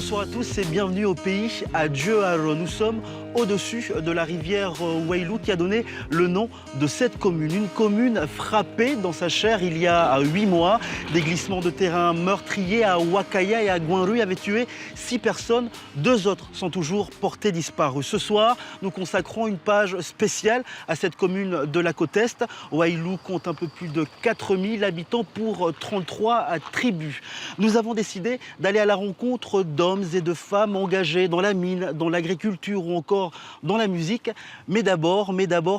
Bonsoir à tous et bienvenue au pays à Djeuaro. Nous sommes au-dessus de la rivière Wailou qui a donné le nom de cette commune. Une commune frappée dans sa chair il y a 8 mois. Des glissements de terrain meurtriers à Wakaya et à Gwanru avaient tué 6 personnes. 2 autres sont toujours portées disparues. Ce soir, nous consacrons une page spéciale à cette commune de la côte Est. Wailou compte un peu plus de 4000 habitants pour 33 tribus. Nous avons décidé d'aller à la rencontre d'hommes et de femmes engagés dans la mine, dans l'agriculture ou encore dans la musique. Mais d'abord,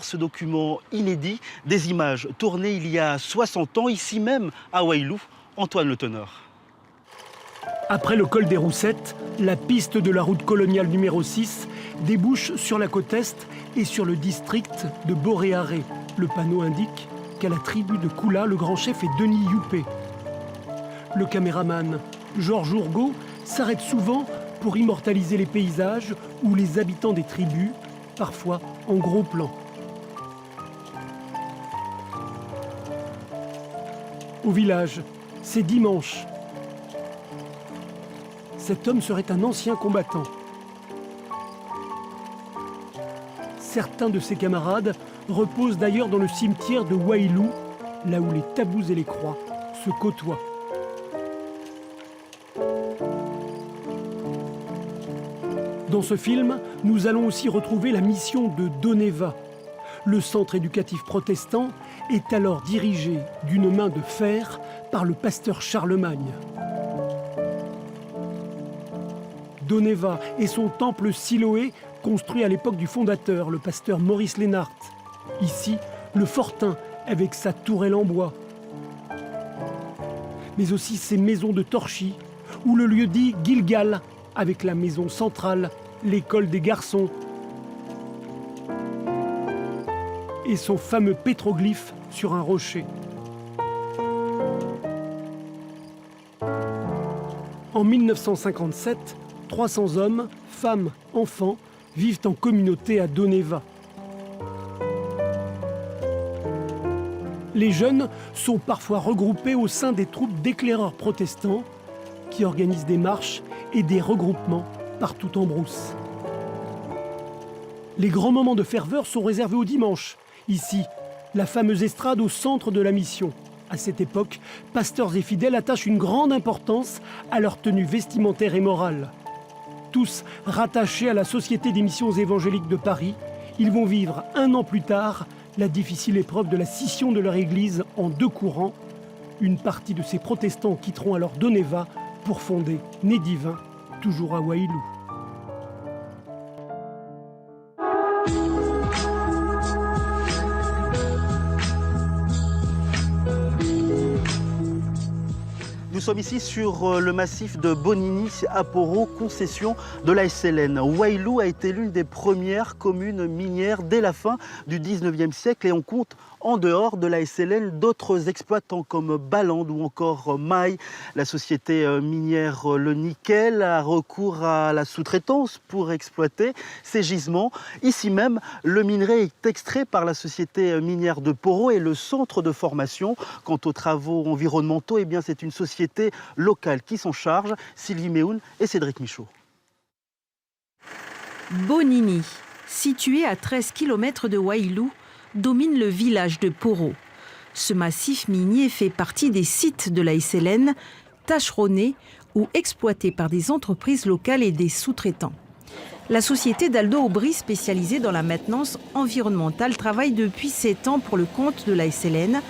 ce document inédit, des images tournées il y a 60 ans, ici même à Wailou. Antoine Le Teneur. Après le col des Roussettes, la piste de la route coloniale numéro 6 débouche sur la côte Est et sur le district de Boréaré. Le panneau indique qu'à la tribu de Koula, le grand chef est Denis Youpé. Le caméraman Georges Ourgaud s'arrête souvent pour immortaliser les paysages ou les habitants des tribus, parfois en gros plan. Au village, c'est dimanche. Cet homme serait un ancien combattant. Certains de ses camarades reposent d'ailleurs dans le cimetière de Wailou, là où les tabous et les croix se côtoient. Dans ce film, nous allons aussi retrouver la mission de Doneva. Le centre éducatif protestant est alors dirigé d'une main de fer par le pasteur Charlemagne. Doneva et son temple Siloé, construit à l'époque du fondateur, le pasteur Maurice Lénart. Ici, le fortin avec sa tourelle en bois. Mais aussi ses maisons de Torchy, ou le lieu-dit Gilgal, avec la maison centrale, l'école des garçons et son fameux pétroglyphe sur un rocher. En 1957, 300 hommes, femmes, enfants vivent en communauté à Doneva. Les jeunes sont parfois regroupés au sein des troupes d'éclaireurs protestants qui organisent des marches et des regroupements partout en brousse. Les grands moments de ferveur sont réservés au dimanche. Ici, la fameuse estrade au centre de la mission. À cette époque, pasteurs et fidèles attachent une grande importance à leur tenue vestimentaire et morale. Tous rattachés à la Société des missions évangéliques de Paris, ils vont vivre 1 an plus tard la difficile épreuve de la scission de leur église en 2 courants. Une partie de ces protestants quitteront alors Doneva pour fonder Né Divin, toujours à Wailou. Nous sommes ici sur le massif de Bonini à Poro, concession de la SLN. Wailou a été l'une des premières communes minières dès la fin du 19e siècle et on compte en dehors de la SLN d'autres exploitants comme Balland ou encore Maille. La société minière Le Nickel a recours à la sous-traitance pour exploiter ces gisements. Ici même, le minerai est extrait par la société minière de Poro et le centre de formation. Quant aux travaux environnementaux, eh bien c'est une société locale qui s'en charge, Sylvie Méhoun et Cédric Michaud. Bonini, situé à 13 km de Wailou, domine le village de Poro. Ce massif minier fait partie des sites de la SLN, tâcheronnés ou exploités par des entreprises locales et des sous-traitants. La société d'Aldo Aubry, spécialisée dans la maintenance environnementale, travaille depuis 7 ans pour le compte de la SLN.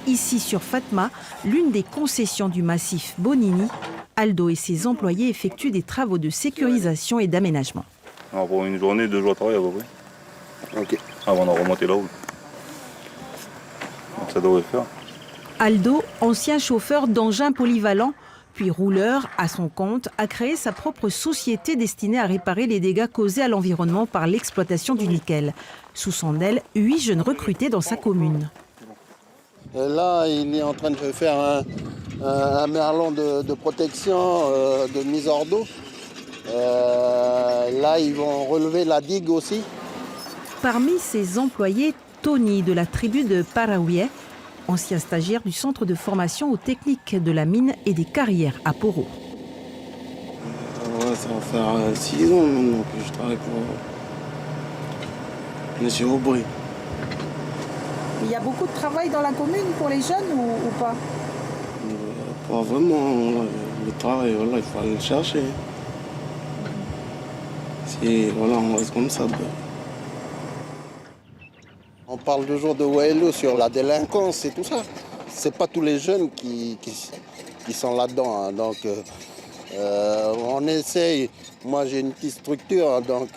Ici sur Fatma, l'une des concessions du massif Bonini, Aldo et ses employés effectuent des travaux de sécurisation et d'aménagement. Pour une journée, 2 jours de travail à peu près. Ok. Avant de remonter là-haut. Donc ça devrait faire. Aldo, ancien chauffeur d'engins polyvalents, puis rouleur à son compte, a créé sa propre société destinée à réparer les dégâts causés à l'environnement par l'exploitation du nickel. Sous son aile, 8 jeunes recrutés dans sa commune. Là, il est en train de faire un merlon de protection, de mise hors d'eau. Là, ils vont relever la digue aussi. Parmi ses employés, Tony de la tribu de Paraouié, ancien stagiaire du centre de formation aux techniques de la mine et des carrières à Poro. Ouais, ça va. faire 6 ans maintenant que je travaille pour M. Aubry. Il y a beaucoup de travail dans la commune pour les jeunes ou pas? Pas vraiment. Le travail, voilà, il faut aller le chercher. Si voilà, on reste comme ça. On parle toujours de Wailou sur la délinquance et tout ça. C'est pas tous les jeunes qui sont là-dedans, hein. Donc on essaye. Moi j'ai une petite structure, hein, donc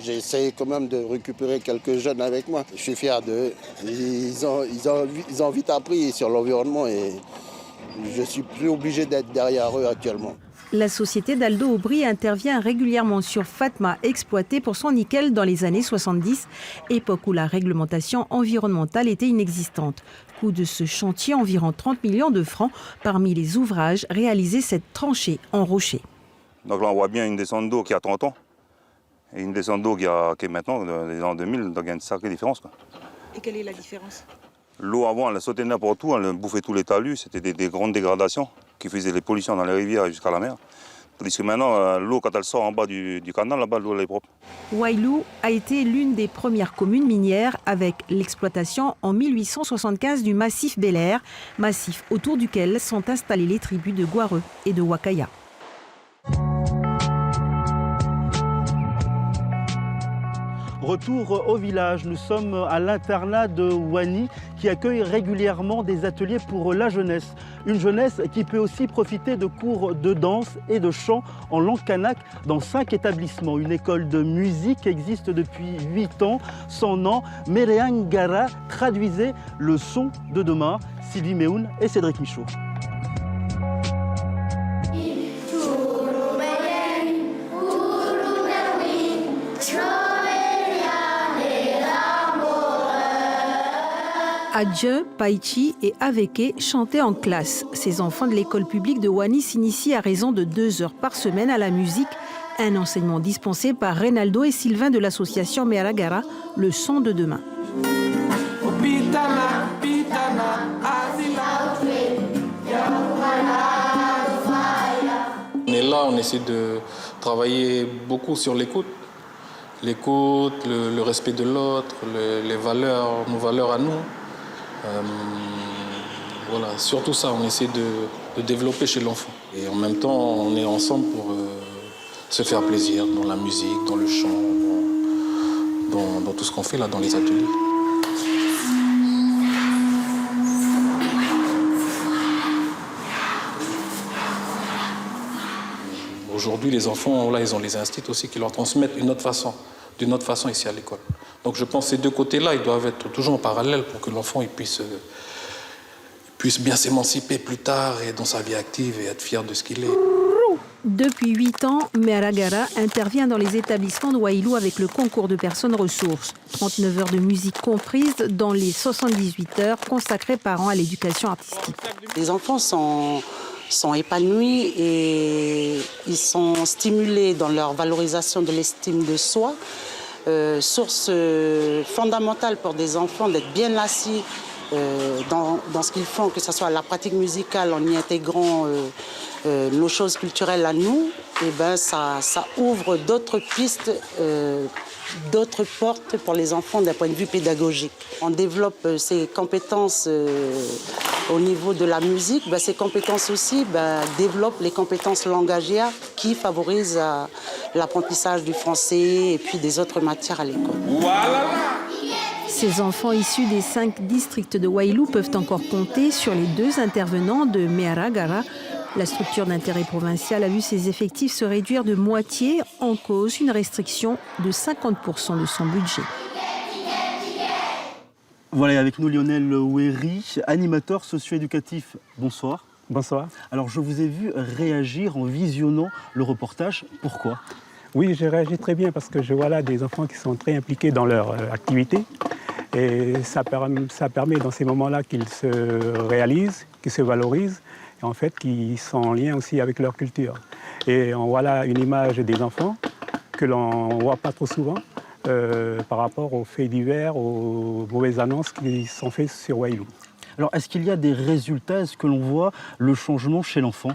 j'essaye quand même de récupérer quelques jeunes avec moi. Je suis fier d'eux. Ils ont vite appris sur l'environnement et je suis plus obligé d'être derrière eux actuellement. La société d'Aldo Aubry intervient régulièrement sur Fatma, exploitée pour son nickel dans les années 70, époque où la réglementation environnementale était inexistante. Coût de ce chantier, environ 30 millions de francs. Parmi les ouvrages réalisés, cette tranchée en rocher. Donc là, on voit bien une descente d'eau qui a 30 ans et une descente d'eau qui est maintenant, dans les années 2000, donc il y a une sacrée différence, quoi. Et quelle est la différence? L'eau avant, elle sautait n'importe où, elle bouffait tous les talus, c'était des grandes dégradations qui faisaient les pollutions dans les rivières jusqu'à la mer. Tandis que maintenant, l'eau, quand elle sort en bas du canal, là-bas, l'eau elle est propre. Wailou a été l'une des premières communes minières avec l'exploitation en 1875 du massif Bel-Air, massif autour duquel sont installées les tribus de Gouareux et de Wakaya. Retour au village, nous sommes à l'internat de Wani qui accueille régulièrement des ateliers pour la jeunesse. Une jeunesse qui peut aussi profiter de cours de danse et de chant en langue kanak dans 5 établissements. Une école de musique existe depuis 8 ans. Son nom, Mereangara, traduisait le son de demain. Sylvie Meoun et Cédric Michaud. Adje, Paichi et Aveke chantaient en classe. Ces enfants de l'école publique de Wani s'initient à raison de 2 heures par semaine à la musique, un enseignement dispensé par Reynaldo et Sylvain de l'association Mereangara, le son de demain. On est là, on essaie de travailler beaucoup sur l'écoute. L'écoute, le respect de l'autre, les valeurs, nos valeurs à nous. Voilà, surtout ça, on essaie de développer chez l'enfant. Et en même temps, on est ensemble pour se faire plaisir dans la musique, dans le chant, dans tout ce qu'on fait là dans les ateliers. Aujourd'hui, les enfants, là, ils ont les instituts aussi qui leur transmettent d'une autre façon ici à l'école. Donc je pense que ces deux côtés-là, ils doivent être toujours en parallèle pour que l'enfant puisse bien s'émanciper plus tard et dans sa vie active et être fier de ce qu'il est. Depuis 8 ans, Mereangara intervient dans les établissements de Wailou avec le concours de personnes ressources. 39 heures de musique comprises dans les 78 heures consacrées par an à l'éducation artistique. Les enfants sont épanouis et ils sont stimulés dans leur valorisation de l'estime de soi. Source fondamentale pour des enfants d'être bien assis dans ce qu'ils font, que ce soit la pratique musicale en y intégrant nos choses culturelles à nous, et ben ça ouvre d'autres pistes, d'autres portes pour les enfants d'un point de vue pédagogique. On développe ces compétences au niveau de la musique. Ben, ces compétences aussi développent les compétences langagières qui favorisent l'apprentissage du français et puis des autres matières à l'école. Voilà. Ces enfants issus des 5 districts de Wailou peuvent encore compter sur les 2 intervenants de Mereangara. La structure d'intérêt provincial a vu ses effectifs se réduire de moitié, en cause une restriction de 50% de son budget. Voilà, avec nous Lionel Ouéry, animateur socio-éducatif. Bonsoir. Bonsoir. Alors je vous ai vu réagir en visionnant le reportage. Pourquoi ? Oui, j'ai réagi très bien parce que je vois là des enfants qui sont très impliqués dans leur activité. Et ça permet dans ces moments-là qu'ils se réalisent, qu'ils se valorisent, et en fait qu'ils sont en lien aussi avec leur culture. Et on voit là une image des enfants que l'on ne voit pas trop souvent par rapport aux faits divers, aux mauvaises annonces qui sont faites sur Wailou. Alors est-ce qu'il y a des résultats ? Est-ce que l'on voit le changement chez l'enfant ?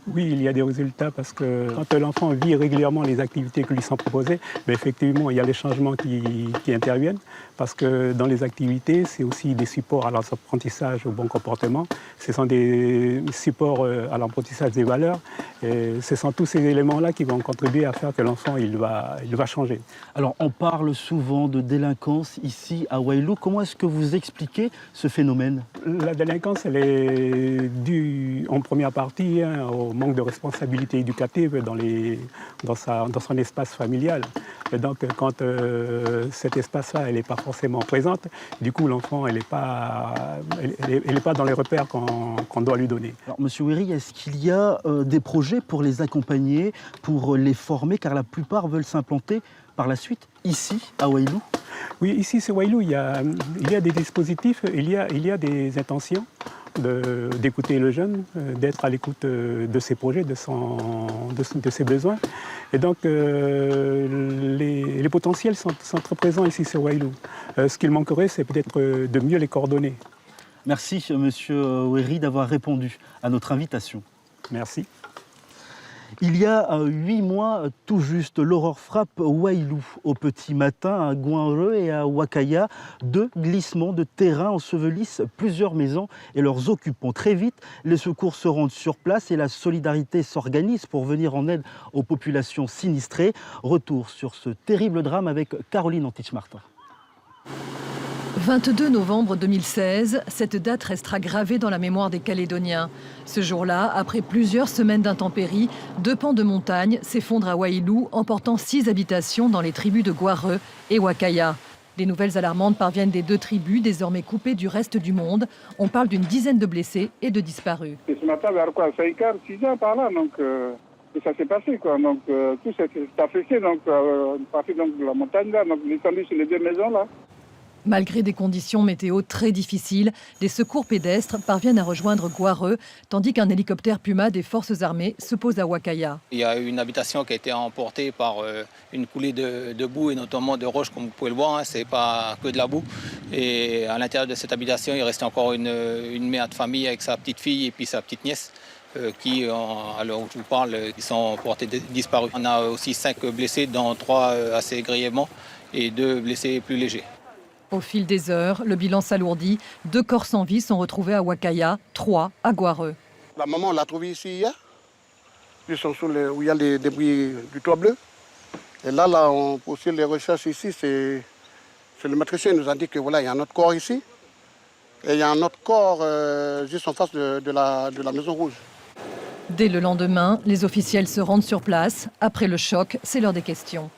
Oui, il y a des résultats parce que quand l'enfant vit régulièrement les activités qui lui sont proposées, effectivement, il y a les changements qui interviennent parce que dans les activités, c'est aussi des supports à l'apprentissage au bon comportement. Ce sont des supports à l'apprentissage des valeurs. Et ce sont tous ces éléments-là qui vont contribuer à faire que l'enfant il va changer. Alors, on parle souvent de délinquance ici à Wailou. Comment est-ce que vous expliquez ce phénomène? La délinquance, elle est due en première partie au manque de responsabilité éducative dans son espace familial. Et donc, quand cet espace-là, elle n'est pas forcément présente, du coup, l'enfant, elle n'est pas dans les repères qu'on doit lui donner. Alors, Monsieur Wéry, est-ce qu'il y a des projets pour les accompagner, pour les former, car la plupart veulent s'implanter par la suite ici, à Wailou? Oui, ici, c'est Wailou, il y a des dispositifs, il y a des intentions d'écouter le jeune, d'être à l'écoute de ses projets, de ses besoins. Et donc, les potentiels sont très présents ici sur Wailou. Ce qu'il manquerait, c'est peut-être de mieux les coordonner. Merci, Monsieur Wéry, d'avoir répondu à notre invitation. Merci. Il y a 8 mois, tout juste, l'aurore frappe Wailou. Au petit matin, à Gouinreux et à Wakaya, 2 glissements de terrain ensevelissent plusieurs maisons et leurs occupants. Très vite, les secours se rendent sur place et la solidarité s'organise pour venir en aide aux populations sinistrées. Retour sur ce terrible drame avec Caroline Antich-Martin. 22 novembre 2016, cette date restera gravée dans la mémoire des Calédoniens. Ce jour-là, après plusieurs semaines d'intempéries, 2 pans de montagne s'effondrent à Wailou, emportant 6 habitations dans les tribus de Gouinreux et Wakaya. Les nouvelles alarmantes parviennent des 2 tribus, désormais coupées du reste du monde. On parle d'une dizaine de blessés et de disparus. Et ce matin, vers 5h, 6h par là, donc ça s'est passé, quoi. Donc tout s'est affaissé, donc une partie donc, de la montagne là, donc descendu sur les 2 maisons là. Malgré des conditions météo très difficiles, des secours pédestres parviennent à rejoindre Gouinreux, tandis qu'un hélicoptère Puma des forces armées se pose à Wakaya. Il y a une habitation qui a été emportée par une coulée de boue et notamment de roches, comme vous pouvez le voir, ce n'est pas que de la boue. Et à l'intérieur de cette habitation, il restait encore une mère de famille avec sa petite fille et puis sa petite nièce. Qui, à l'heure où je vous parle, ils sont portés disparus. On a aussi 5 blessés, dont 3 assez grièvement et 2 blessés plus légers. Au fil des heures, le bilan s'alourdit. 2 corps sans vie sont retrouvés à Wakaya, 3 à Gouinreux. La maman, on l'a trouvée ici hier. Ils sont où il y a les débris du toit bleu. Et là, on poursuit les recherches ici. C'est le maître-chien qui nous a dit que voilà, il y a un autre corps ici. Et il y a un autre corps juste en face de la Maison Rouge. Dès le lendemain, les officiels se rendent sur place. Après le choc, c'est l'heure des questions.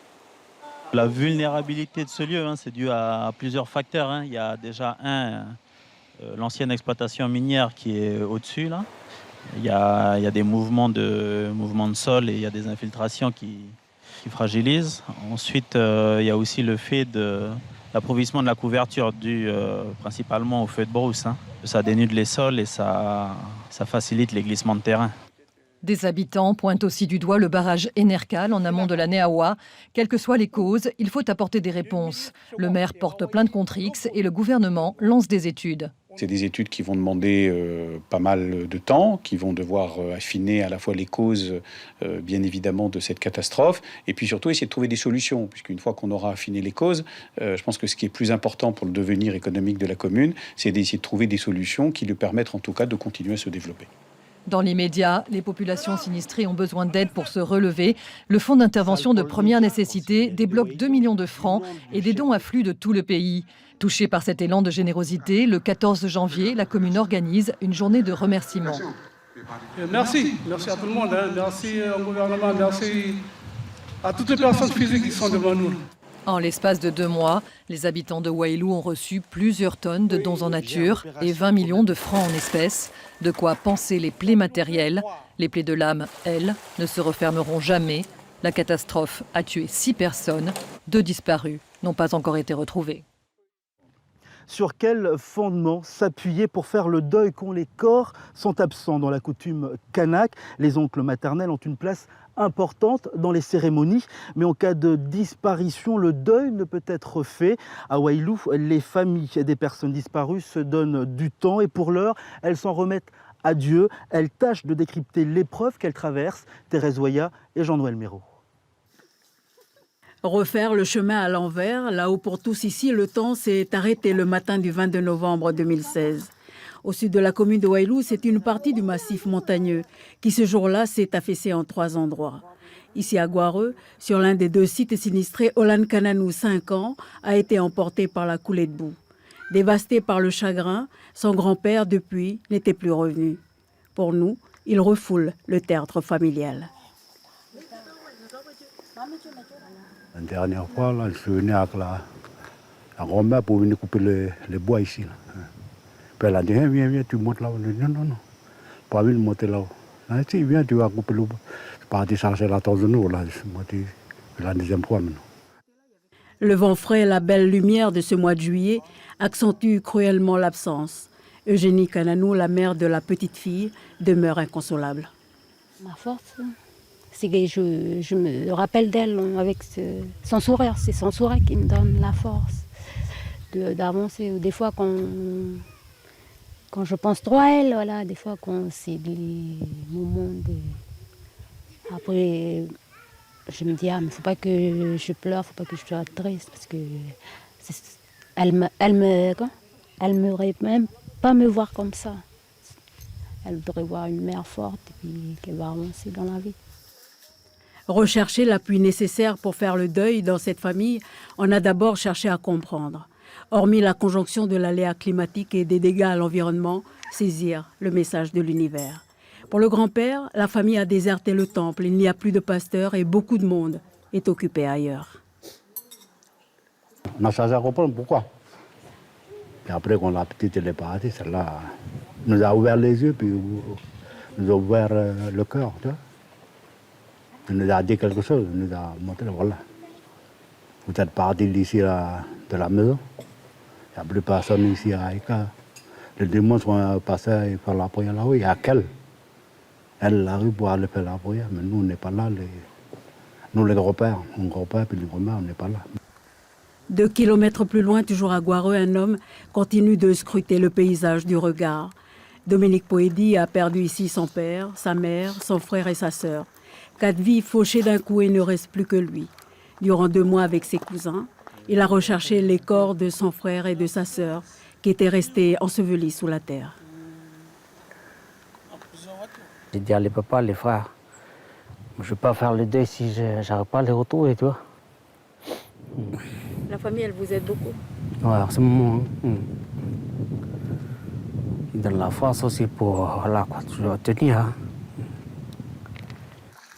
La vulnérabilité de ce lieu, c'est dû à plusieurs facteurs. Il y a déjà l'ancienne exploitation minière qui est au-dessus. Là. Il y a des mouvements de sol et il y a des infiltrations qui fragilisent. Ensuite, il y a aussi le fait de l'appauvrissement de la couverture dû principalement au feu de brousse. Ça dénude les sols et ça facilite les glissements de terrain. Des habitants pointent aussi du doigt le barrage Enercal en amont de la Neawa. Quelles que soient les causes, il faut apporter des réponses. Le maire porte plainte contre X et le gouvernement lance des études. C'est des études qui vont demander pas mal de temps, qui vont devoir affiner à la fois les causes, bien évidemment, de cette catastrophe, et puis surtout essayer de trouver des solutions, puisqu'une fois qu'on aura affiné les causes, je pense que ce qui est plus important pour le devenir économique de la commune, c'est d'essayer de trouver des solutions qui lui permettent en tout cas de continuer à se développer. Dans l'immédiat, les populations sinistrées ont besoin d'aide pour se relever. Le fonds d'intervention de première nécessité débloque 2 millions de francs et des dons affluent de tout le pays. Touchée par cet élan de générosité, le 14 janvier, la commune organise une journée de remerciements. Merci à tout le monde, merci au gouvernement, merci à toutes les personnes physiques qui sont devant nous. En l'espace de 2 mois, les habitants de Wailou ont reçu plusieurs tonnes de dons en nature et 20 millions de francs en espèces. De quoi panser les plaies matérielles. Les plaies de l'âme, elles, ne se refermeront jamais. La catastrophe a tué 6 personnes. 2 disparus n'ont pas encore été retrouvés. Sur quel fondement s'appuyer pour faire le deuil quand les corps sont absents dans la coutume kanak? Les oncles maternels ont une place importante dans les cérémonies, mais en cas de disparition, le deuil ne peut être fait. À Wailou, les familles des personnes disparues se donnent du temps et pour l'heure, elles s'en remettent à Dieu. Elle tâche de décrypter l'épreuve qu'elle traverse. Thérèse Oya et Jean-Noël Méraud. Refaire le chemin à l'envers, là où pour tous ici, le temps s'est arrêté le matin du 22 novembre 2016. Au sud de la commune de Wailou, c'est une partie du massif montagneux qui, ce jour-là, s'est affaissé en 3 endroits. Ici à Gouareux, sur l'un des 2 sites sinistrés, Olan Kananou, 5 ans, a été emporté par la coulée de boue. Dévasté par le chagrin, son grand-père, depuis, n'était plus revenu. Pour nous, il refoule le tertre familial. La dernière fois, là, je suis venu avec la grand-mère pour venir couper les bois ici. Là. Puis elle a dit, viens, tu montes là-haut. Je dis, non, pas envie de monter là-haut. Elle a dit, viens, tu vas couper le bois. Je suis parti chercher la torse de nous, là, je suis monté la 2e fois maintenant. Le vent frais et la belle lumière de ce mois de juillet accentuent cruellement l'absence. Eugénie Kananou, la mère de la petite fille, demeure inconsolable. Ma force, c'est que je me rappelle d'elle avec son sourire. C'est son sourire qui me donne la force d'avancer. Des fois, quand je pense trop à elle, voilà, des fois, quand c'est des moments de... Après, je me dis, mais il ne faut pas que je pleure, il ne faut pas que je sois triste, parce que elle m'aurait même pas me voir comme ça. Elle voudrait voir une mère forte et puis qu'elle va avancer dans la vie. Rechercher l'appui nécessaire pour faire le deuil dans cette famille, on a d'abord cherché à comprendre. Hormis la conjonction de l'aléa climatique et des dégâts à l'environnement, saisir le message de l'univers. Pour le grand-père, la famille a déserté le temple, il n'y a plus de pasteur et beaucoup de monde est occupé ailleurs. On a cherché à comprendre pourquoi. Et après, quand la petite est partie, celle-là nous a ouvert les yeux, puis nous a ouvert le cœur. Tu vois. Elle nous a dit quelque chose, elle nous a montré, voilà. Vous êtes partis d'ici de la maison. Il n'y a plus personne ici à Aïka. Le dimanche, on passait faire la prière là-haut, il y a qu'elle. Elle arrive pour aller faire la prière, mais nous, on n'est pas là. Nous, les grands-pères, mon grand-père et les grands-mères, on n'est pas là. 2 kilomètres plus loin, toujours à Gouareux, un homme continue de scruter le paysage du regard. Dominique Poedi a perdu ici son père, sa mère, son frère et sa sœur. 4 vies fauchées d'un coup et ne reste plus que lui. Durant 2 mois avec ses cousins, il a recherché les corps de son frère et de sa sœur qui étaient restés ensevelis sous la terre. J'ai dit à les papas, les frères, je ne vais pas faire le deuil si je n'arrive pas à les retrouver, tu vois. La famille, elle vous aide beaucoup? Ouais, en ce moment, il donne la force aussi pour toujours tenir. Hein.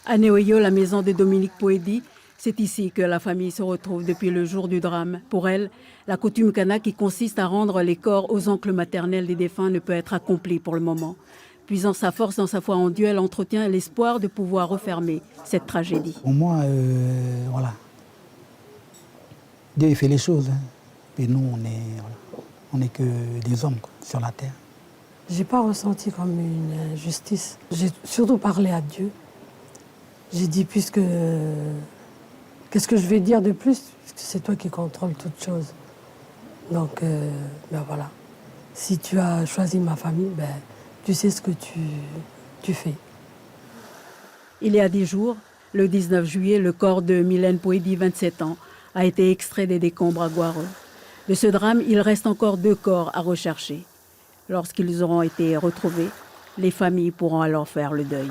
À Neoyo, la maison de Dominique Poedi, c'est ici que la famille se retrouve depuis le jour du drame. Pour elle, la coutume kana qui consiste à rendre les corps aux oncles maternels des défunts ne peut être accomplie pour le moment. Puisant sa force dans sa foi en Dieu, elle entretient l'espoir de pouvoir refermer cette tragédie. Pour moi, voilà. Dieu il fait les choses. Hein. Et nous, on est que des hommes quoi, sur la terre. Je n'ai pas ressenti comme une injustice. J'ai surtout parlé à Dieu. J'ai dit, qu'est-ce que je vais dire de plus? Puisque c'est toi qui contrôles toutes choses. Donc, ben voilà. Si tu as choisi ma famille, ben, tu sais ce que tu fais. Il y a 10 jours, le 19 juillet, le corps de Mylène Poedi, 27 ans, a été extrait des décombres à Gouareux. De ce drame, il reste encore 2 corps à rechercher. Lorsqu'ils auront été retrouvés, les familles pourront alors faire le deuil.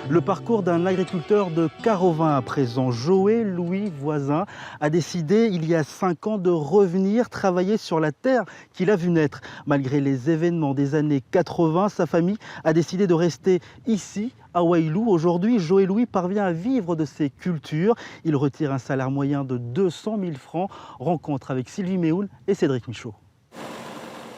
Le parcours d'un agriculteur de Carovin à présent. Joé Louis Voisin a décidé il y a 5 ans de revenir travailler sur la terre qu'il a vu naître. Malgré les événements des années 80, sa famille a décidé de rester ici à Wailou. Aujourd'hui, Joé Louis parvient à vivre de ses cultures. Il retire un salaire moyen de 200 000 francs. Rencontre avec Sylvie Méhoul et Cédric Michaud.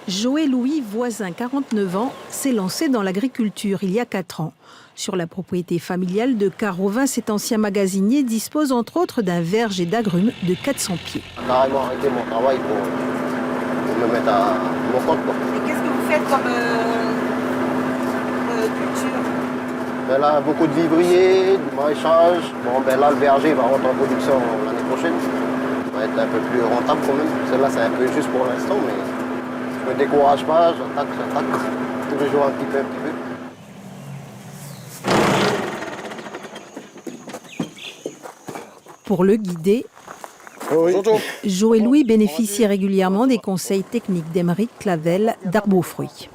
Joé Louis Voisin, 49 ans, s'est lancé dans l'agriculture il y a 4 ans. Sur la propriété familiale de Carovin, cet ancien magasinier dispose entre autres d'un verger d'agrumes de 400 pieds. J'ai carrément arrêté mon travail pour me mettre à mon compte. Et qu'est-ce que vous faites comme culture? Ben là, beaucoup de vivriers, du maraîchage. Bon, ben là, le verger va rentrer en production l'année prochaine. Ça va être un peu plus rentable quand même. Celle-là, c'est un peu juste pour l'instant, mais je ne me décourage pas, j'attaque. Tous les jours un petit peu. Pour le guider, Joe et Louis bénéficient régulièrement des conseils techniques d'Émeric Clavel d'Arbre aux Fruits.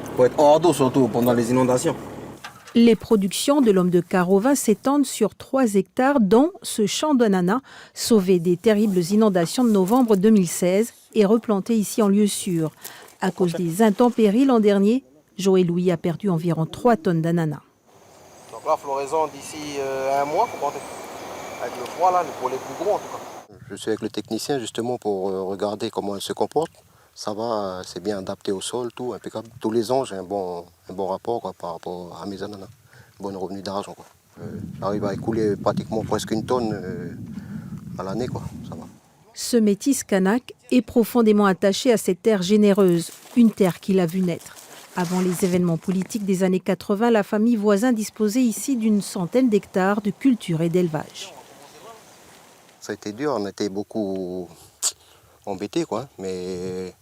Il faut être hors d'eau surtout pendant les inondations. Les productions de l'homme de Carovin s'étendent sur 3 hectares, dont ce champ d'ananas, sauvé des terribles inondations de novembre 2016 et replanté ici en lieu sûr. À cause des intempéries l'an dernier, Joe et Louis a perdu environ 3 tonnes d'ananas. Donc là, floraison d'ici 1 mois, faut compter. Avec le froid là, pour les plus gros en tout cas. Je suis avec le technicien justement pour regarder comment elle se comporte. Ça va, c'est bien adapté au sol, tout, impeccable. Tous les ans, j'ai un bon rapport quoi, par rapport à mes ananas. Bon revenu d'argent. J'arrive à écouler pratiquement presque 1 tonne à l'année, quoi. Ça va. Ce métis kanak est profondément attaché à cette terre généreuse, une terre qu'il a vue naître. Avant les événements politiques des années 80, la famille voisine disposait ici d'une centaine d'hectares de culture et d'élevage. Ça a été dur, on était beaucoup embêtés, quoi, mais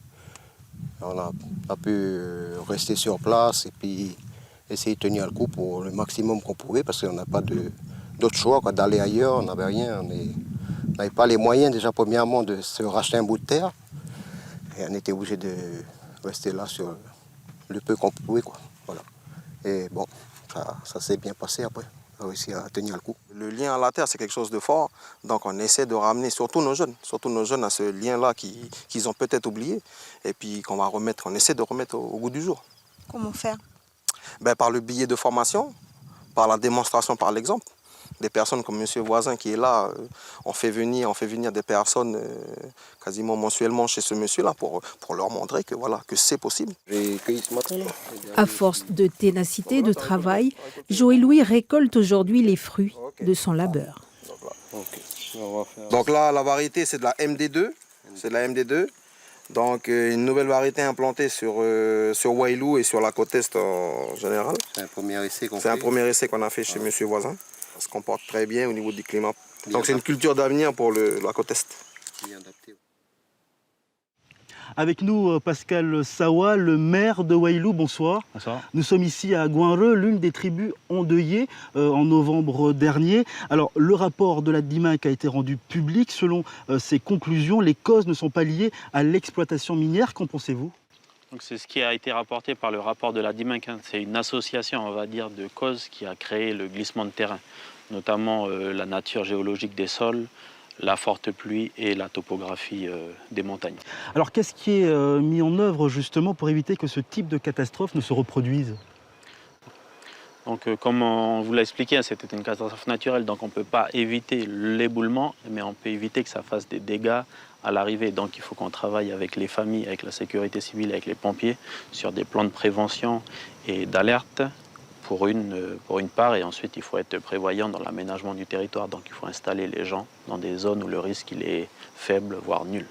on a pu rester sur place et puis essayer de tenir le coup pour le maximum qu'on pouvait parce qu'on n'a pas d'autre choix d'aller ailleurs, on n'avait rien, on n'avait pas les moyens déjà premièrement de se racheter un bout de terre et on était obligé de rester là sur le peu qu'on pouvait, quoi. Voilà. Et bon, ça s'est bien passé après. On a réussi à tenir le coup. Le lien à la terre, c'est quelque chose de fort. Donc on essaie de ramener surtout nos jeunes à ce lien-là qu'ils ont peut-être oublié. Et puis on essaie de remettre au goût du jour. Comment faire? Par le billet de formation, par la démonstration, par l'exemple. Des personnes comme Monsieur Voisin qui est là, on fait venir des personnes quasiment mensuellement chez ce monsieur-là pour leur montrer que, voilà, que c'est possible. J'ai cueilli ce matin. À force de ténacité, de travail, Joe et Louis récoltent aujourd'hui les fruits de son labeur. Donc là, la variété, c'est de la MD2. Donc une nouvelle variété implantée sur Wailou et sur la côte est en général. C'est un premier essai qu'on a fait chez Monsieur Voisin. Ça se comporte très bien au niveau du climat. Donc c'est une culture d'avenir pour la côte est. Avec nous, Pascal Sawa, le maire de Wailou. Bonsoir. Bonsoir. Nous sommes ici à Goinreux, l'une des tribus endeuillées en novembre dernier. Alors, le rapport de la DIMAC a été rendu public. Selon ses conclusions, les causes ne sont pas liées à l'exploitation minière. Qu'en pensez-vous ? C'est ce qui a été rapporté par le rapport de la DIMAC. C'est une association, on va dire, de causes qui a créé le glissement de terrain, notamment la nature géologique des sols, la forte pluie et la topographie des montagnes. Alors qu'est-ce qui est mis en œuvre justement pour éviter que ce type de catastrophe ne se reproduise ? Donc comme on vous l'a expliqué, c'était une catastrophe naturelle, donc on ne peut pas éviter l'éboulement, mais on peut éviter que ça fasse des dégâts à l'arrivée. Donc il faut qu'on travaille avec les familles, avec la sécurité civile, avec les pompiers, sur des plans de prévention et d'alerte pour une part, et ensuite il faut être prévoyant dans l'aménagement du territoire. Donc il faut installer les gens dans des zones où le risque il est faible, voire nul.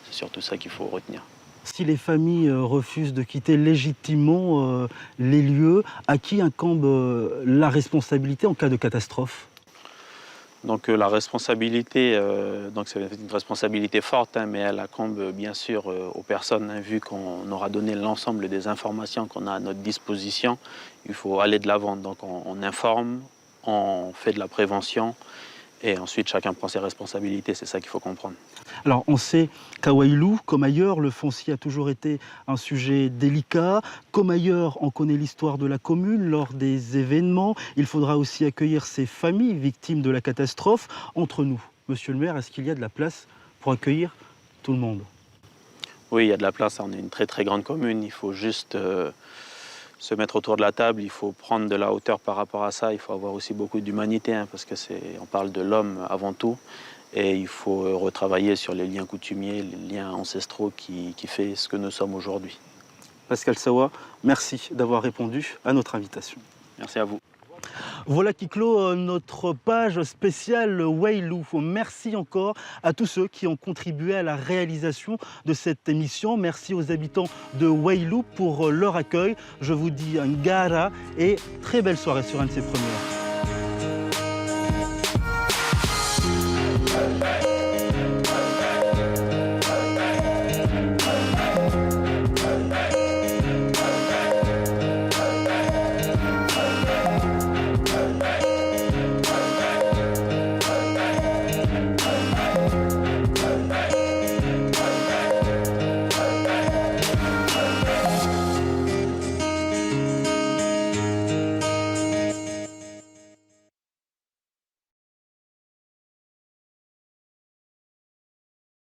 C'est surtout ça qu'il faut retenir. Si les familles refusent de quitter légitimement les lieux, à qui incombe la responsabilité en cas de catastrophe ? Donc la responsabilité, c'est une responsabilité forte, mais elle incombe bien sûr aux personnes, vu qu'on aura donné l'ensemble des informations qu'on a à notre disposition. Il faut aller de l'avant, donc on informe, on fait de la prévention, et ensuite chacun prend ses responsabilités, c'est ça qu'il faut comprendre. Alors on sait qu'à Wailou, comme ailleurs, le foncier a toujours été un sujet délicat. Comme ailleurs, on connaît l'histoire de la commune lors des événements. Il faudra aussi accueillir ces familles victimes de la catastrophe. Entre nous, monsieur le maire, est-ce qu'il y a de la place pour accueillir tout le monde ? Oui, il y a de la place, on est une très très grande commune, il faut juste se mettre autour de la table, il faut prendre de la hauteur par rapport à ça, il faut avoir aussi beaucoup d'humanité, parce que on parle de l'homme avant tout, et il faut retravailler sur les liens coutumiers, les liens ancestraux qui fait ce que nous sommes aujourd'hui. Pascal Sawa, merci d'avoir répondu à notre invitation. Merci à vous. Voilà qui clôt notre page spéciale Wailou. Merci encore à tous ceux qui ont contribué à la réalisation de cette émission. Merci aux habitants de Wailou pour leur accueil. Je vous dis un gara et très belle soirée sur RMC Première.